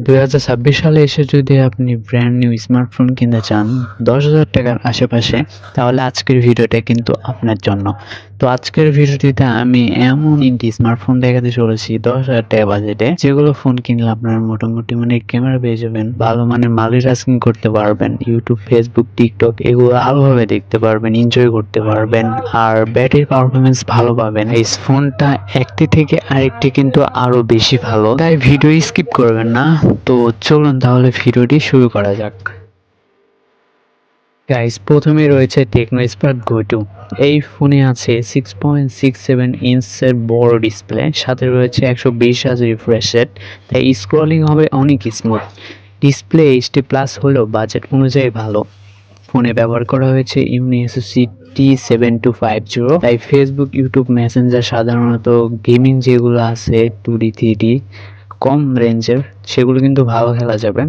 2026 সালে এসে যদি আপনি ব্র্যান্ড নিউ স্মার্টফোন কিনতে চান 10,000 টাকার আশেপাশে, তাহলে আজকের ভিডিওটা কিন্তু আপনার জন্য। তো আজকের ভিডিওটিতে আমি এমন 3টি স্মার্টফোন দেখাতে চলেছি 10,000 টাকা বাজেটে, যেগুলো ফোন কিনলে আপনারা মোটামুটি ক্যামেরা পেয়ে যাবেন, ভালো মানের মাল্টিটাস্কিং করতে পারবেন, ইউটিউব, ফেসবুক, টিকটক এগুলো ভালোভাবে দেখতে পারবেন, এনজয় করতে পারবেন, আর ব্যাটারি পারফরমেন্স ভালো পাবেন। এই ফোনটা একটি থেকে আরেকটি কিন্তু আরো বেশি ভালো, তাই ভিডিও স্কিপ করবেন না। তো চলুন তাহলে ভিডিওটি শুরু করা যাক। গাইস, প্রথমে রয়েছে টেকনো স্পার্ক গো 2। এই ফোনে আছে 6.67 ইঞ্চের বড় ডিসপ্লে, সাথে রয়েছে 120 Hz রিফ্রেশ রেট, তাই স্ক্রলিং হবে অনেক স্মুথ। ডিসপ্লে এইচডি প্লাস হলেও বাজেট অনুযায়ী ভালো। ফোনে ব্যবহার করা হয়েছে ইউনিএসওসি T7250, তাই ফেসবুক, ইউটিউব, মেসেঞ্জার, সাধারণত গেমিং যেগুলো আছে 2D 3D কম রেঞ্জের, সেগুলো কিন্তু ভালো খেলা যাবে।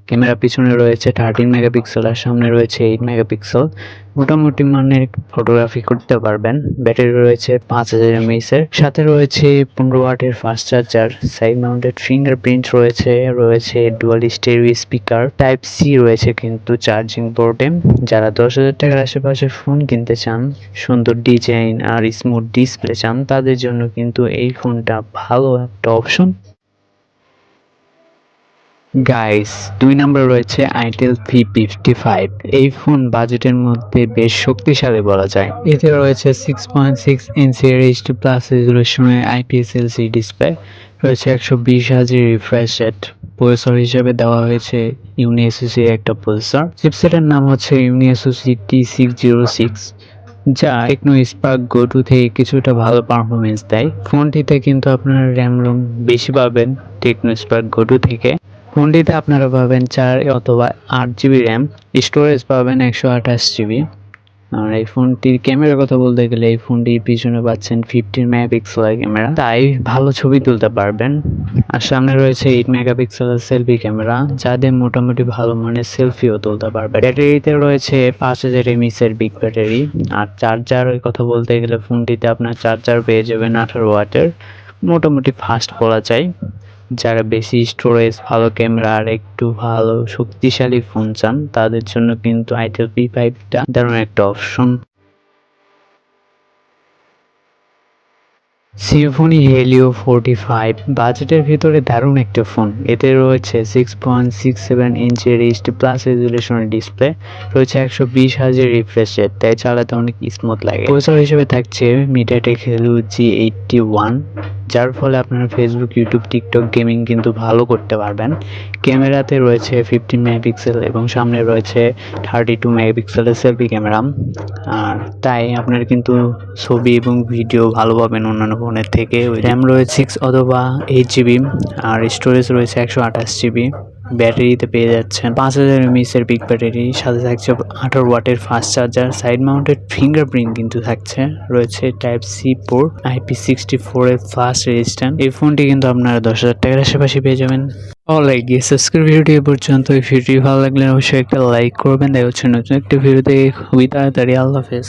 ক্যামেরা পিছনে রয়েছে 13 মেগাপিক্সেল আর সামনে রয়েছে 8 মেগাপিক্সেল, মোটামুটি মানের ফটোগ্রাফি করতে পারবেন। ব্যাটারি রয়েছে 5000 mAh এর, সাথে রয়েছে 15 ওয়াটের fast charger, side mounted fingerprint রয়েছে dual stereo speaker, type C রয়েছে কিন্তু চার্জিং পোর্টে। যারা 10,000 টাকার আশেপাশে ফোন কিনতে চান, সুন্দর ডিজাইন আর স্মুথ ডিসপ্লে চান, তাদের জন্য কিন্তু এই ফোনটা ভালো একটা অপশন। গাইস, 2 নম্বরে রয়েছে আইটেল P55। এই ফোন বাজেটের মধ্যে বেশ শক্তিশালী বলা যায়। এতে রয়েছে 6.6 ইঞ্চের এইচডি প্লাস রেজুলেশনের IPS LCD ডিসপ্লে, রয়েছে 120 Hz রিফ্রেশ রেট। প্রসেসর হিসেবে দেওয়া হয়েছে ইউনিএসওসি একটা প্রসেসর, চিপসেটের নাম হচ্ছে ইউনিএসওসি T606, যা টেকনো স্পার্ক গো 2 থেকে কিছুটা ভালো পারফরমেন্স দেয়। ফোনটিতে কিন্তু আপনারা র্যাম রোম বেশি পাবেন টেকনো স্পার্ক গো 2 থেকে। ফোনটিতে আপনারা পাবেন 4 অথবা 8 GB র্যাম, স্টোরেজ পাবেন 128 GB। আর এই ফোনটির ক্যামেরার কথা বলতে গেলে, এই ফোনটির পিছনে পাচ্ছেন 15 মেগাপিক্সেলের ক্যামেরা, তাই ভালো ছবি তুলতে পারবেন। আর সামনে রয়েছে 8 মেগাপিক্সেলের সেলফি ক্যামেরা, যাদের মোটামুটি ভালো মানের সেলফিও তুলতে পারবে। ব্যাটারিতে রয়েছে 5000 mAh এর বিগ ব্যাটারি। আর চার্জারের কথা বলতে গেলে, ফোনটিতে আপনার চার্জার পেয়ে যাবেন 18 ওয়াটের, মোটামুটি ফাস্ট বলা যায়। যারা বেশি স্টোরেজ, ভালো ক্যামেরা আর একটু ভালো শক্তিশালী ফোন চান, তাদের জন্য কিন্তু আইটেল P5টা দারুণ একটা অপশন। সিম্ফনি হেলিও 45 বাজেটের ভিতরে দারুণ একটা ফোন। এতে রয়েছে 6.67 ইঞ্চের এইচডি প্লাস রেজুলেশনের ডিসপ্লে, রয়েছে 120 Hz রিফ্রেশ রেট, তাই চালাতে অনেক স্মুথ লাগে। প্রসেসর হিসেবে থাকছে মিডিয়াটেক হেলিও G81, যার ফলে আপনারা ফেসবুক, ইউটিউব, টিকটক গেমিং কিন্তু ভালো করতে পারবেন। ক্যামেরাতে রয়েছে 15 মেগাপিক্সেল এবং সামনে রয়েছে 32 মেগাপিক্সেলের সেলফি ক্যামেরা, আর তাই আপনারা কিন্তু ছবি এবং ভিডিও ভালো পাবেন অন্যান্য ফোনের থেকে। র্যাম রয়েছে 6 অথবা 8 GB আর স্টোরেজ রয়েছে 128 GB। ব্যাটারিতে পেয়ে যাচ্ছেন 5000 mAh এর বিগ ব্যাটারি, সাথে থাকছে 18 ওয়াটের fast charger, side mounted fingerprint কিন্তু থাকছে, রয়েছে টাইপ সি পোর্ট, IP64 এর ফাস্ট রেজিস্ট্যান্ট। এই ফোনটি কিন্তু আপনারা 10,000 টাকার আশেপাশে পেয়ে যাবেন। অলরাইট গাইস, আজকের ভিডিওটি এ পর্যন্ত। এই ভিডিওটি ভালো লাগলে অবশ্যই একটা লাইক করবেন। দেখা হচ্ছে নতুন একটা ভিডিওতে খুবই তাড়াতাড়ি। আল্লাহ হাফেজ।